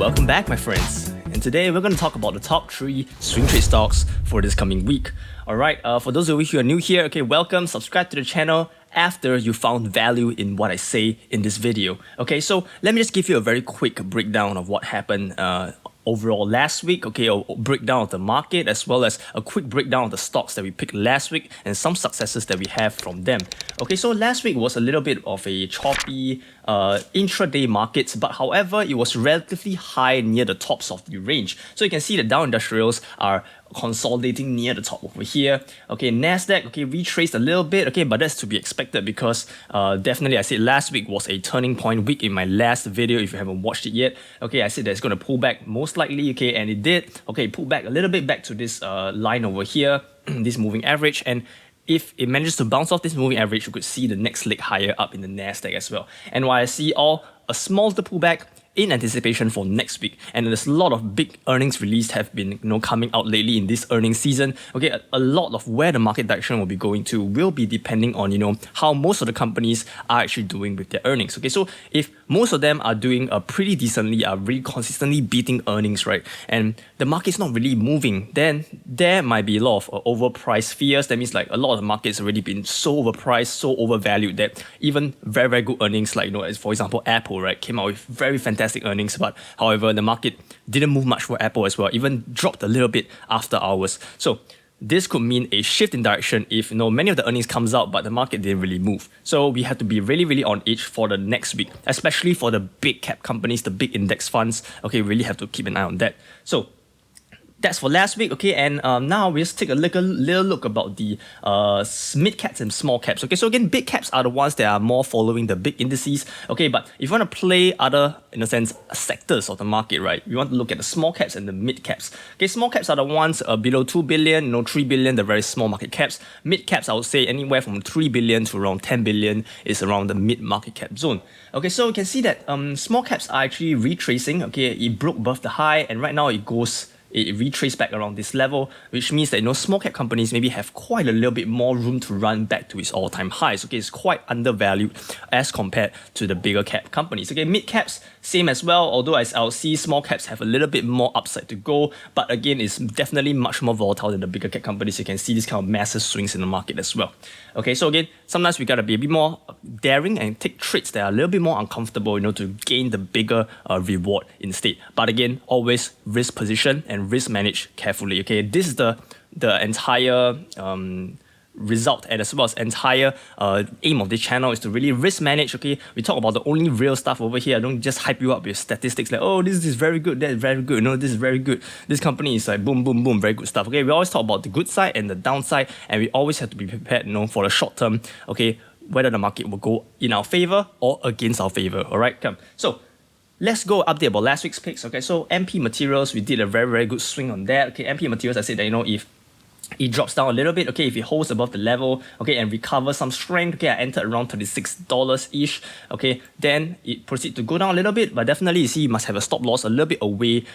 Welcome back, my friends. And today we're going to talk about the top 3 swing trade stocks for this coming week. Alright, for those of you who are new here, okay, welcome, subscribe to the channel after you found value in what I say in this video. Okay, so let me just give you a very quick breakdown of what happened overall last week, okay, a breakdown of the market as well as a quick breakdown of the stocks that we picked last week and some successes that we have from them. Okay, so last week was a little bit of a choppy intraday markets, but however, it was relatively high near the tops of the range. So you can see the Dow Industrials are consolidating near the top over here. Okay, Nasdaq, okay, retraced a little bit, okay, but that's to be expected because definitely I said last week was a turning point week in my last video. If you haven't watched it yet, okay, I said that it's going to pull back most likely, okay, and it did. Okay, pull back a little bit back to this line over here, this moving average, and if it manages to bounce off this moving average, you could see the next leg higher up in the Nasdaq as well. And while I see a small pullback in anticipation for next week, and there's a lot of big earnings released have been coming out lately in this earnings season. Okay, a lot of where the market direction will be going to will be depending on how most of the companies are actually doing with their earnings. Okay, so if most of them are doing pretty decently, are really consistently beating earnings, right, and the market's not really moving, then there might be a lot of overpriced fears. That means like a lot of the market's already been so overpriced, so overvalued that even very, very good earnings, like as for example Apple, right, came out with very fantastic earnings, but however the market didn't move much for Apple as well, even dropped a little bit after hours. So this could mean a shift in direction if many of the earnings comes out but the market didn't really move. So we have to be really, really on edge for the next week, especially for the big cap companies, the big index funds. Okay, really have to keep an eye on that. So that's for last week, okay, and now we just take a little look about the mid caps and small caps. Okay, so again, big caps are the ones that are more following the big indices. Okay, but if you want to play other, in a sense, sectors of the market, right, we want to look at the small caps and the mid caps. Okay, small caps are the ones below 2 billion, 3 billion, the very small market caps. Mid caps, I would say anywhere from 3 billion to around 10 billion is around the mid market cap zone. Okay, so you can see that small caps are actually retracing. Okay, it broke above the high, and right now it retraced back around this level, which means that small cap companies maybe have quite a little bit more room to run back to its all-time highs. Okay, it's quite undervalued as compared to the bigger cap companies. Okay, mid caps same as well, although I'll see small caps have a little bit more upside to go, but again, it's definitely much more volatile than the bigger cap companies. You can see these kind of massive swings in the market as well. Okay, so again, sometimes we gotta be a bit more daring and take trades that are a little bit more uncomfortable, to gain the bigger reward instead. But again, always risk position and risk manage carefully. Okay, this is the entire result and as well as entire aim of this channel is to really risk manage. Okay, we talk about the only real stuff over here. I don't just hype you up with statistics like, oh, this is very good, that is very good, this is very good, this company is like boom boom boom, very good stuff. Okay, we always talk about the good side and the downside, and we always have to be prepared for the short term, okay, whether the market will go in our favor or against our favor. All right, come. So let's go update about last week's picks. Okay, so MP Materials, we did a very, very good swing on that. Okay, MP Materials, I said that if it drops down a little bit, okay, if it holds above the level, okay, and recovers some strength, okay, I entered around $36-ish, okay, then it proceeds to go down a little bit, but definitely you see you must have a stop loss a little bit away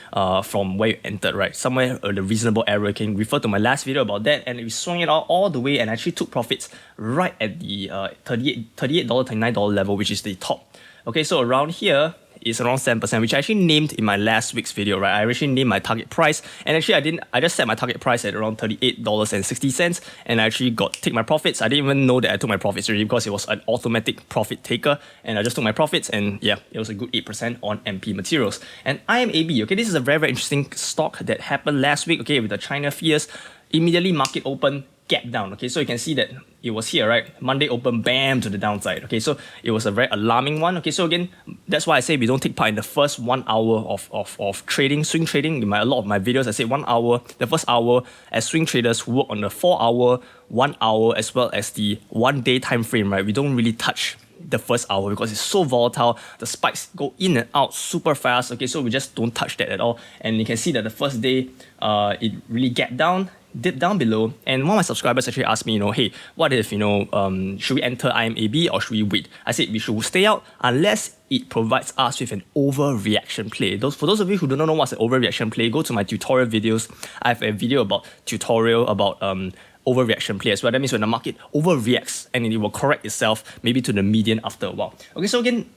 from where you entered, right, somewhere the reasonable area. You can refer to my last video about that, and we swung it out all the way and actually took profits right at the $38, $39 level, which is the top. Okay, so around here is around 7%, which I actually named in my last week's video, right? I actually named my target price, and actually I just set my target price at around $38.60, and I actually take my profits. I didn't even know that I took my profits already because it was an automatic profit taker, and I just took my profits, and yeah, it was a good 8% on MP Materials. And IMAB, okay, this is a very, very interesting stock that happened last week, okay, with the China fears. Immediately market open, gap down. Okay, so you can see that it was here, right? Monday open, bam, to the downside. Okay, so it was a very alarming one. Okay, so again, that's why I say we don't take part in the first 1 hour of trading, swing trading. In a lot of my videos, I say 1 hour, the first hour, as swing traders who work on the 4 hour, 1 hour, as well as the 1 day time frame, right? We don't really touch the first hour because it's so volatile. The spikes go in and out super fast. Okay, so we just don't touch that at all. And you can see that the first day, it really gapped down, dipped down below, and one of my subscribers actually asked me, hey, what if, should we enter IMAB or should we wait? I said we should stay out unless it provides us with an overreaction play. For those of you who don't know what's an overreaction play, go to my tutorial videos. I have a video about overreaction play as well. That means when the market overreacts and it will correct itself maybe to the median after a while. Okay, so again,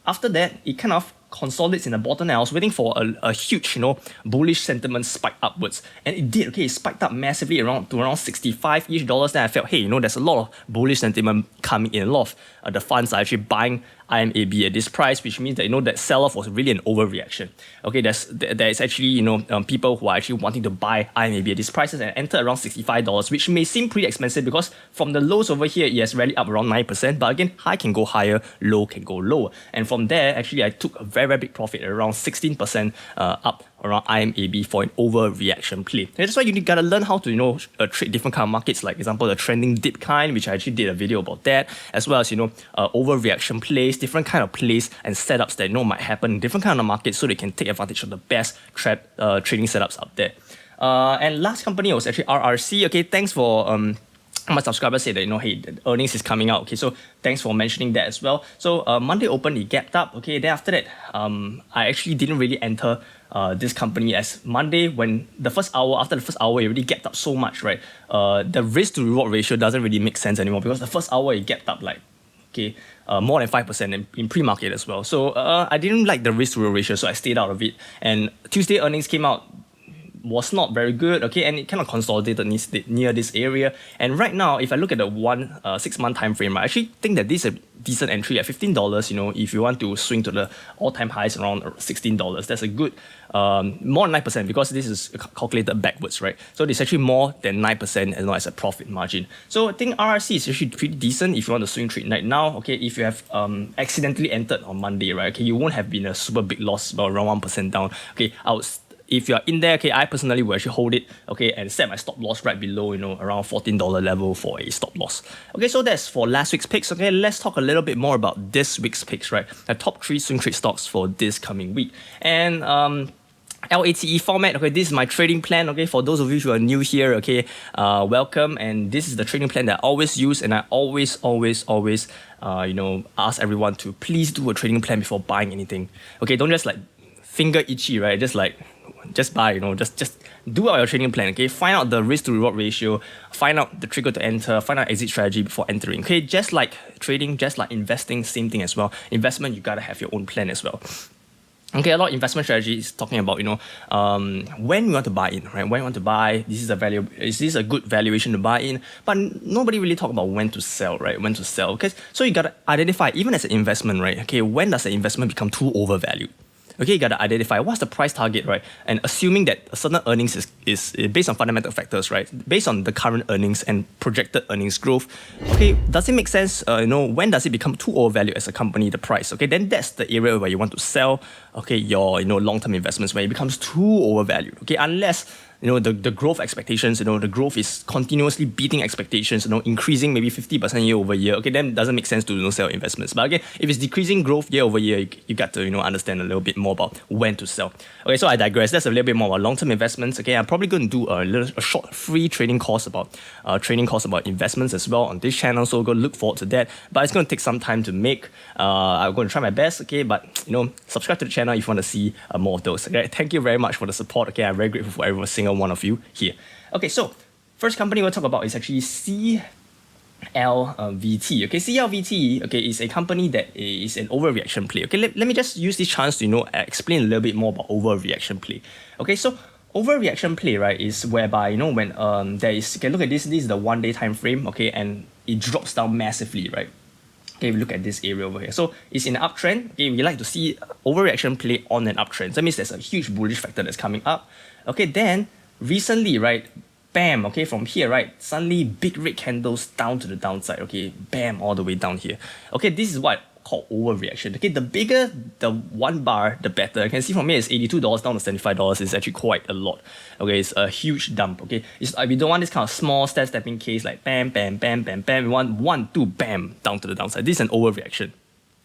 after that, it kind of consolidates in the bottom, and I was waiting for a huge, bullish sentiment spike upwards, and it did. Okay, it spiked up massively to around $65-ish. Then I felt, hey, there's a lot of bullish sentiment coming in. A lot of the funds are actually buying IMAB at this price, which means that that sell-off was really an overreaction. Okay, there's actually people who are actually wanting to buy IMAB at these prices and enter around $65, which may seem pretty expensive because from the lows over here it has rallied up around 9%. But again, high can go higher, low can go lower, and from there actually I took a very big profit at around 16% up around IMAB for an overreaction play. And that's why you gotta learn how to trade different kind of markets, like example the trending dip kind, which I actually did a video about that, as well as overreaction plays, different kind of plays and setups that might happen in different kind of markets, so they can take advantage of the best trading setups out there. And last company was actually RRC. Okay, thanks for my subscribers say that hey, the earnings is coming out. Okay, so thanks for mentioning that as well. So Monday open, it gapped up. Okay, then after that I actually didn't really enter this company, as Monday, when after the first hour it already gapped up so much, right? The risk to reward ratio doesn't really make sense anymore, because the first hour it gapped up like more than 5% in pre-market as well. So I didn't like the risk to reward ratio, so I stayed out of it. And Tuesday earnings came out, was not very good, okay, and it kind of consolidated near this area. And right now, if I look at the 6 month time frame, I actually think that this is a decent entry at $15. If you want to swing to the all-time highs around $16, that's a good more than 9%, because this is calculated backwards, right? So it's actually more than 9% as a profit margin. So I think RRC is actually pretty decent if you want to swing trade right now. Okay, if you have accidentally entered on Monday, right? Okay, you won't have been a super big loss, about around 1% down. Okay, if you're in there, okay, I personally will actually hold it, okay, and set my stop loss right below, around $14 level for a stop loss. Okay, so that's for last week's picks. Okay, let's talk a little bit more about this week's picks, right? The top 3 swing trade stocks for this coming week. And LATE format, okay, this is my trading plan, okay, for those of you who are new here, okay, welcome, and this is the trading plan that I always use, and I always ask everyone to please do a trading plan before buying anything. Okay, don't just like finger itchy, right? Just buy, just do out your trading plan, okay? Find out the risk to reward ratio, find out the trigger to enter, find out exit strategy before entering, okay? Just like trading, just like investing, same thing as well. Investment, you gotta have your own plan as well. Okay, a lot of investment strategy is talking about, when you want to buy in, right? When you want to buy, is this a good valuation to buy in? But nobody really talk about when to sell, right? When to sell, okay? So you gotta identify, even as an investment, right? Okay, when does the investment become too overvalued? Okay, you gotta identify what's the price target, right? And assuming that a certain earnings is based on fundamental factors, right? Based on the current earnings and projected earnings growth. Okay, does it make sense? When does it become too overvalued as a company, the price? Okay, then that's the area where you want to sell. Okay, your long-term investments, when it becomes too overvalued. Okay, unless the growth expectations, the growth is continuously beating expectations, increasing maybe 50% year over year. Okay, then it doesn't make sense to sell investments. But again, if it's decreasing growth year over year, you got to understand a little bit more about when to sell. Okay, so I digress. That's a little bit more about long-term investments. Okay, I'm probably going to do a short free trading course about investments as well on this channel. So go look forward to that. But it's going to take some time to make. I'm going to try my best. Okay, but subscribe to the channel if you want to see more of those. Okay, thank you very much for the support. Okay, I'm very grateful for every single one of you here. Okay, so first company we'll talk about is actually CLVT. Okay, CLVT, okay, is a company that is an overreaction play. Okay, let me just use this chance to explain a little bit more about overreaction play. Okay, so overreaction play, right, is whereby when there is, okay, look at this is the 1 day time frame, okay, and it drops down massively, right? Okay, we look at this area over here. So it's in an uptrend. Okay, we like to see overreaction play on an uptrend. So that means there's a huge bullish factor that's coming up. Okay, then recently, right, bam, okay, from here, right, suddenly big red candles down to the downside, okay, bam, all the way down here. Okay, this is what called overreaction. Okay, the bigger the one bar, the better. You can see from here, it's $82 down to $75. It's actually quite a lot. Okay, it's a huge dump. Okay, we don't want this kind of small stepping case like bam, bam, bam, bam, bam. We want 1, 2, bam, down to the downside. This is an overreaction.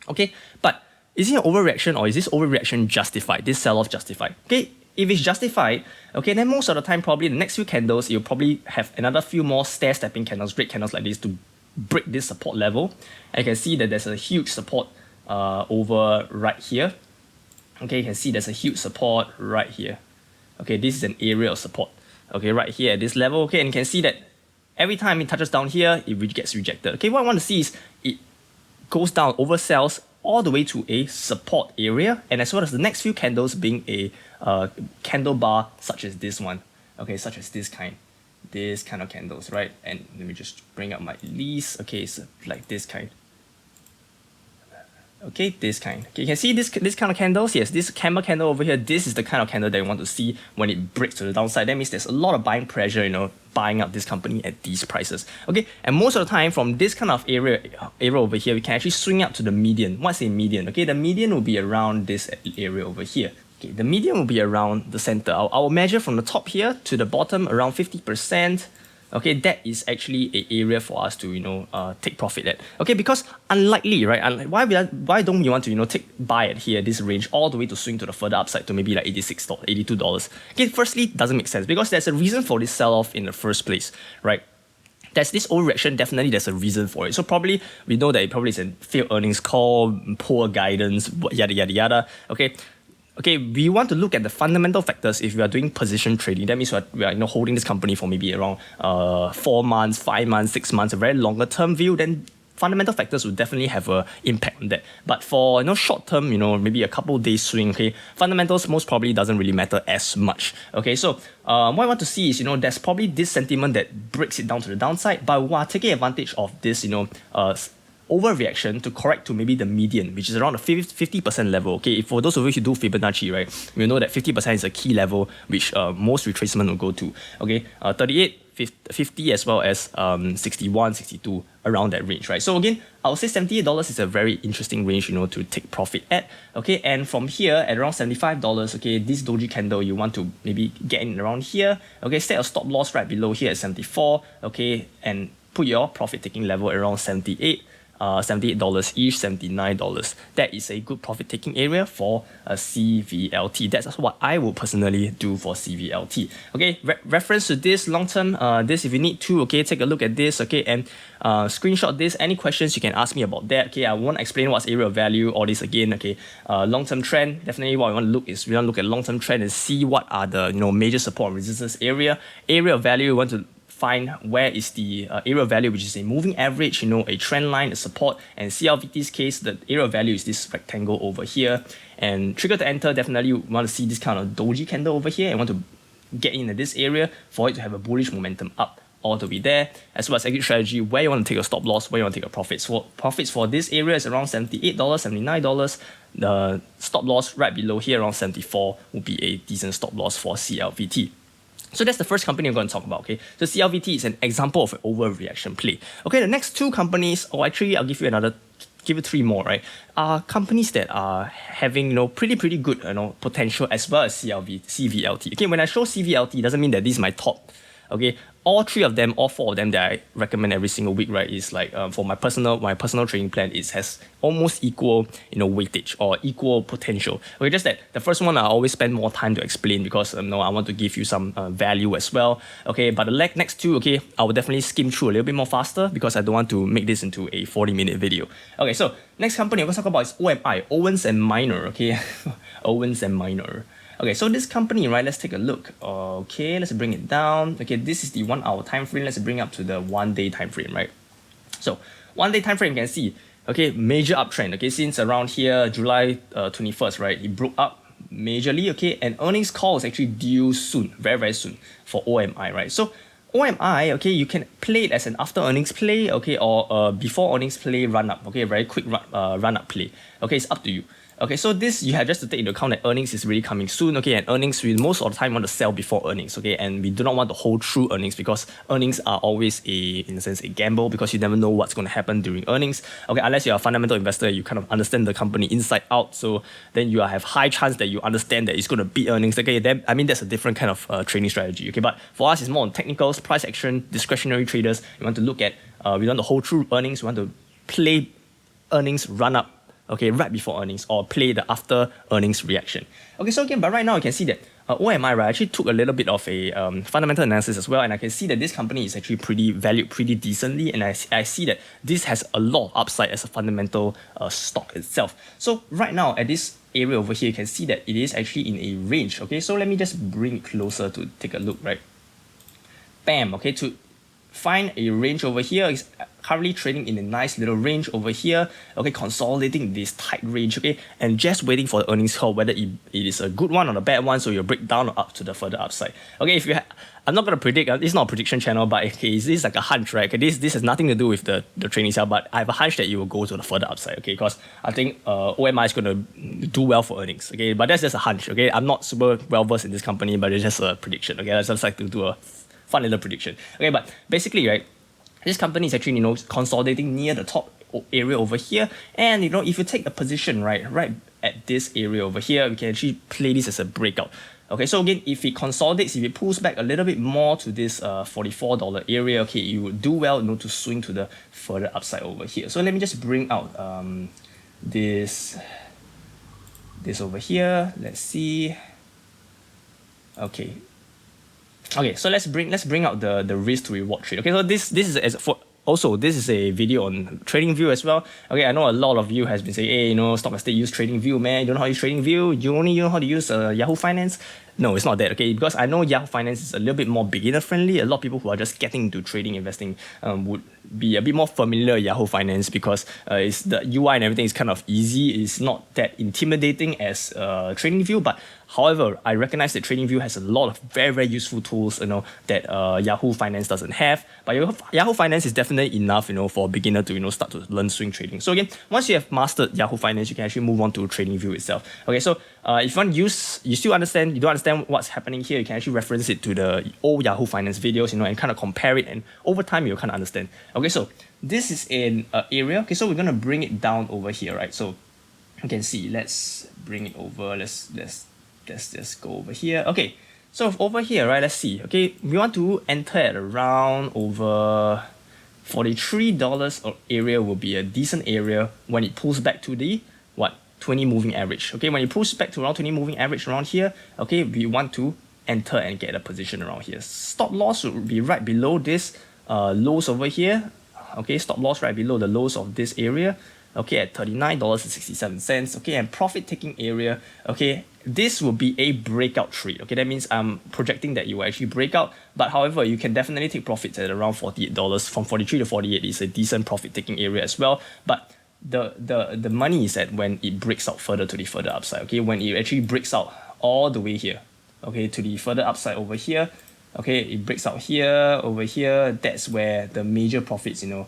Okay, but is it an overreaction, or is this overreaction justified? This sell-off justified? Okay, if it's justified, okay, then most of the time, probably the next few candles, you'll probably have another few more stair-stepping candles, great candles like this to break this support level. And you can see that there's a huge support over right here. Okay, you can see there's a huge support right here. Okay, this is an area of support. Okay, right here at this level. Okay, and you can see that every time it touches down here, it gets rejected. Okay, what I want to see is it goes down, oversells, all the way to a support area, and as well as the next few candles being a candle bar such as this one, okay, such as this kind of candles, right? And let me just bring up my list. Okay, so like this kind. Okay, this kind. Okay, you can see this kind of candles. Yes, this camel candle over here, this is the kind of candle that you want to see when it breaks to the downside. That means there's a lot of buying pressure, you know, buying up this company at these prices. Okay, and most of the time from this kind of area over here, we can actually swing up to the median. What's a median? Okay, the median will be around this area over here. Okay, the median will be around the center. I'll measure from the top here to the bottom around 50%. Okay, that is actually an area for us to, you know, take profit at. Okay, because unlikely, right? Why don't we want to, you know, buy at here, this range, all the way to swing to the further upside to maybe like $86, $82? Okay, firstly, it doesn't make sense because there's a reason for this sell-off in the first place, right? There's this overreaction, definitely there's a reason for it. So probably, we know that it probably is a failed earnings call, poor guidance, yada, yada, yada, okay? Okay, we want to look at the fundamental factors if we are doing position trading. That means we are you know, holding this company for maybe around 4 months, 5 months, 6 months, a very longer term view, then fundamental factors will definitely have an impact on that. But for, you know, short term, you know, maybe a couple days swing, okay, fundamentals most probably doesn't really matter as much. Okay, so what I want to see is, you know, there's probably this sentiment that breaks it down to the downside, but we are taking advantage of this, you know, overreaction to correct to maybe the median, which is around the 50% level. Okay, for those of you who do Fibonacci, right, we know that 50% is a key level which most retracement will go to. Okay, 38, 50 as well as 61, 62, around that range, right? So again, I would say $78 is a very interesting range, you know, to take profit at. Okay, and from here at around $75, okay, this doji candle you want to maybe get in around here. Okay, set a stop loss right below here at 74. Okay, and put your profit taking level around 78. $78-ish, $79. That is a good profit taking area for a CVLT. That's what I would personally do for CVLT. Okay, reference to this long term, this if you need to, okay, take a look at this, okay, and screenshot this. Any questions you can ask me about that. Okay, I won't explain what's area of value, all this again. Okay, long term trend, definitely what we want to look is we want to look at long term trend and see what are the, you know, major support and resistance area. Area of value, we want to find where is the area of value, which is a moving average, you know, a trend line, a support, and CLVT's case, the area of value is this rectangle over here. And trigger to enter, definitely you want to see this kind of doji candle over here and want to get in at this area for it to have a bullish momentum up all the way there, as well as exit strategy, where you want to take a stop loss, where you want to take a profits. For profits for this area is around $78, $79. The stop loss right below here around 74 would be a decent stop loss for CLVT. So that's the first company I'm going to talk about, okay? So CLVT is an example of an overreaction play. Okay, the next two companies, or actually I'll give you 3 more, right? Are companies that are having, you know, pretty good, you know, potential as well as CVLT. Okay, when I show CVLT, it doesn't mean that this is my top. Okay, all 4 of them that I recommend every single week, right, is like for my personal trading plan, it has almost equal, you know, weightage or equal potential. Okay, just that the first one I always spend more time to explain because I want to give you some value as well. Okay, but the next 2, okay, I will definitely skim through a little bit more faster because I don't want to make this into a 40-minute video. Okay, so next company I'm going to talk about is OMI, Owens and Minor. Okay, Owens and Minor. Okay, so this company, right, let's take a look. Okay, let's bring it down. Okay, this is the 1 hour time frame. Let's bring up to the 1 day time frame, right? So 1 day time frame, you can see, okay, major uptrend. Okay, since around here, July 21st, right, it broke up majorly. Okay, and earnings call is actually due soon, very soon for OMI, right? So OMI, okay, you can play it as an after earnings play, okay, or before earnings play run up. Okay, very quick run up play. Okay, it's up to you. Okay, so this you have just to take into account that earnings is really coming soon, okay, and earnings we most of the time want to sell before earnings, okay, and we do not want to hold through earnings because earnings are always in a sense a gamble because you never know what's going to happen during earnings, okay, unless you're a fundamental investor, you kind of understand the company inside out, so then you have high chance that you understand that it's going to beat earnings, okay, then I mean that's a different kind of trading strategy, okay, but for us it's more on technicals, price action, discretionary traders. We want to look at, we want to hold through earnings, we want to play earnings run up, okay, right before earnings or play the after earnings reaction. Okay, so again, but right now you can see that OMI, right, actually took a little bit of a fundamental analysis as well, and I can see that this company is actually valued pretty decently, and I see that this has a lot of upside as a fundamental stock itself. So right now at this area over here, you can see that it is actually in a range. Okay, so let me just bring it closer to take a look, right? Bam, okay, to find a range over here. It's currently trading in a nice little range over here, okay, consolidating this tight range, okay, and just waiting for the earnings call, whether it is a good one or a bad one, so you'll break down or up to the further upside. Okay, if you I'm not going to predict, it's not a prediction channel, but okay, this is like a hunch, right? Okay, this has nothing to do with the trading itself, but I have a hunch that you will go to the further upside, okay, because I think OMI is going to do well for earnings, okay, but that's just a hunch, okay. I'm not super well versed in this company, but it's just a prediction, okay. I just like to do a fun little prediction, okay. But basically, right, this company is actually, you know, consolidating near the top area over here, and you know, if you take a position right at this area over here, we can actually play this as a breakout. Okay, so again, if it consolidates, if it pulls back a little bit more to this $44 area, okay, you would do well, you know, to swing to the further upside over here. So let me just bring out this over here. Let's see. Okay, so let's bring out the risk to reward trade. Okay, so this is also, this is a video on TradingView as well. Okay, I know a lot of you has been saying, hey, you know, Stock Estate use TradingView, man. You don't know how to use TradingView. You only know how to use Yahoo Finance. No, it's not that, okay? Because I know Yahoo Finance is a little bit more beginner friendly. A lot of people who are just getting into trading, investing would be a bit more familiar with Yahoo Finance because it's the UI and everything is kind of easy. It's not that intimidating as TradingView, but however, I recognize that TradingView has a lot of very, very useful tools, you know, that Yahoo Finance doesn't have. But Yahoo Finance is definitely enough, you know, for a beginner to, you know, start to learn swing trading. So again, once you have mastered Yahoo Finance, you can actually move on to TradingView itself. Okay, so if you want to use, you don't understand what's happening here, you can actually reference it to the old Yahoo Finance videos, you know, and kind of compare it, and over time you'll kind of understand. Okay, so this is an area. Okay, so we're gonna bring it down over here, right? So you can see, let's bring it over. Let's just go over here. Okay, so over here, right, let's see. Okay, we want to enter at around over $43 area will be a decent area when it pulls back to the 20 moving average. Okay, when it pulls back to around 20 moving average around here, okay, we want to enter and get a position around here. Stop loss would be right below this lows over here. Okay, stop loss right below the lows of this area. Okay, at $39.67. Okay, and profit taking area. Okay, this will be a breakout trade. Okay, that means I'm projecting that you will actually break out. But however, you can definitely take profits at around $48. From 43 to 48 is a decent profit taking area as well. But the money is at when it breaks out further to the further upside. Okay, when it actually breaks out all the way here. Okay, to the further upside over here. Okay, it breaks out here, over here. That's where the major profits, you know,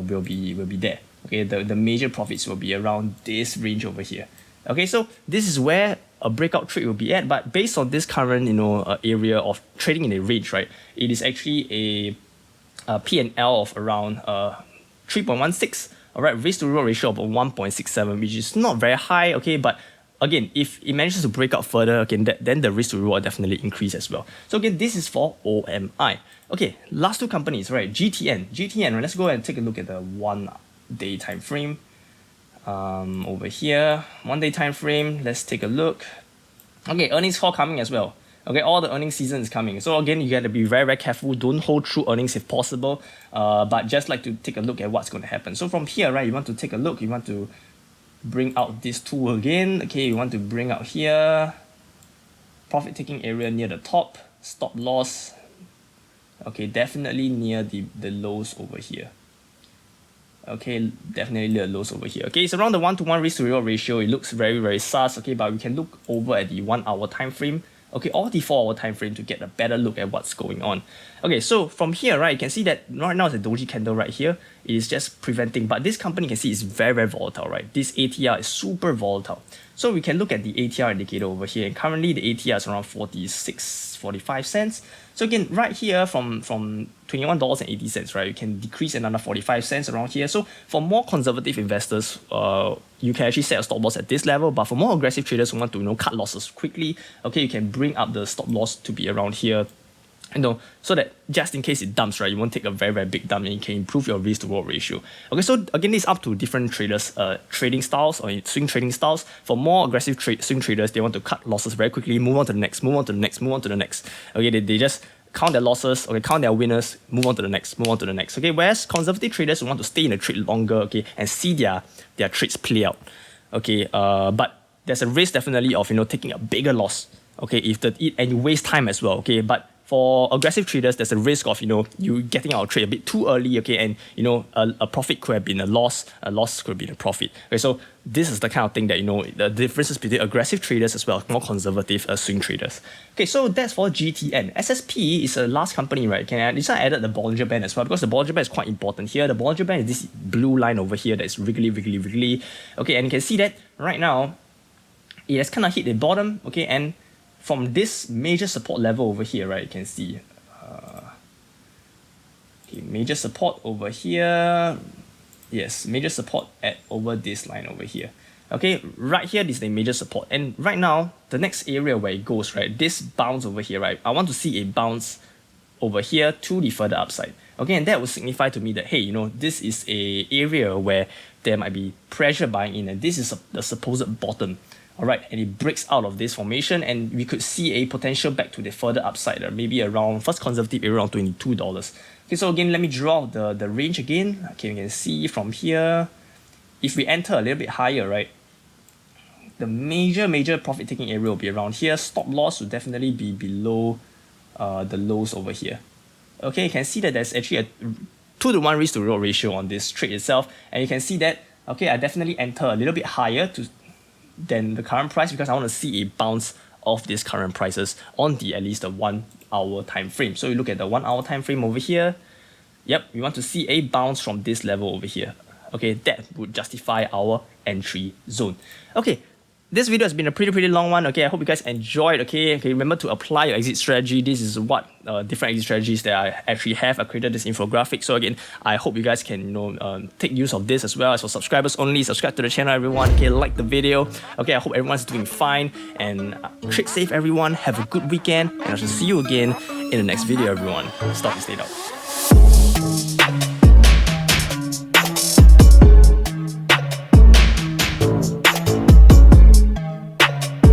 will be there. Okay, the major profits will be around this range over here. Okay, so this is where a breakout trade will be at, but based on this current, you know, area of trading in a range, right, it is actually a P&L of around 3.16. All right, risk to reward ratio of 1.67, which is not very high. Okay, but again, if it manages to break out further, okay, then the risk to reward definitely increase as well. So again, this is for OMI. Okay, last two companies, right? GTN. Right, let's go and take a look at the 1 day time frame. Over here, 1 day time frame. Let's take a look. Okay, earnings call coming as well. Okay, all the earnings season is coming. So again, you got to be very, very careful. Don't hold through earnings if possible. But just like to take a look at what's going to happen. So from here, right, you want to take a look. You want to bring out this tool again. Okay, you want to bring out here. Profit taking area near the top. Stop loss. Okay, definitely near the lows over here. Okay, definitely the lows over here. Okay, it's around the 1-to-1 risk to reward ratio. It looks very, very sus. Okay, but we can look over at the 1 hour time frame. Okay, or the 4 hour time frame to get a better look at what's going on. Okay, so from here, right, you can see that right now it's a doji candle right here. It is just preventing, but this company you can see is very, very volatile, right? This ATR is super volatile. So we can look at the ATR indicator over here, and currently the ATR is around 45 cents. So again, right here from $21.80, right, you can decrease another 45 cents around here. So for more conservative investors, you can actually set a stop loss at this level. But for more aggressive traders who want to, you know, cut losses quickly, okay, you can bring up the stop loss to be around here. You know, so that just in case it dumps, right, you won't take a very, very big dump and you can improve your risk to reward ratio. Okay, so again, it's up to different traders, trading styles or swing trading styles. For more aggressive swing traders, they want to cut losses very quickly, move on to the next, move on to the next, move on to the next. Okay, they just count their losses, okay, count their winners, move on to the next, move on to the next. Okay, whereas conservative traders want to stay in the trade longer, okay, and see their trades play out. Okay, but there's a risk definitely of, you know, taking a bigger loss. Okay, and you waste time as well. Okay, but for aggressive traders, there's a risk of, you getting out of trade a bit too early, okay, and, a profit could have been a loss could have been a profit. Okay, so this is the kind of thing that, the differences between aggressive traders as well as more conservative swing traders. Okay, so that's for GTN. SSP is a last company, right? This one I added the Bollinger Band as well, because the Bollinger Band is quite important here. The Bollinger Band is this blue line over here that's wiggly. Okay, and you can see that right now, it has kind of hit the bottom, okay, and from this major support level over here, right, you can see okay, major support over here. Yes, major support at over this line over here. Okay, right here, this is the major support. And right now, the next area where it goes, right, this bounce over here, right, I want to see a bounce over here to the further upside. Okay, and that will signify to me that, hey, this is a area where there might be pressure buying in, and this is the supposed bottom. All right, and it breaks out of this formation, and we could see a potential back to the further upside, maybe around first conservative area around $22. Okay, so again, let me draw out the range again. Okay, you can see from here, if we enter a little bit higher, right, the major profit taking area will be around here. Stop loss will definitely be below the lows over here. Okay, you can see that there's actually a 2-to-1 risk to reward ratio on this trade itself, and you can see that, okay, I definitely enter a little bit higher than the current price because I want to see a bounce of these current prices on at least the 1 hour time frame. So you look at the 1 hour time frame over here. Yep, we want to see a bounce from this level over here. Okay, that would justify our entry zone. Okay, this video has been a pretty long one. Okay, I hope you guys enjoyed. Okay, remember to apply your exit strategy. This is what different exit strategies that I actually have. I created this infographic. So again, I hope you guys can take use of this as well. As for subscribers only, subscribe to the channel, everyone. Okay, like the video. Okay, I hope everyone's doing fine and trade safe, everyone. Have a good weekend, and I shall see you again in the next video, everyone. Stop and stay out.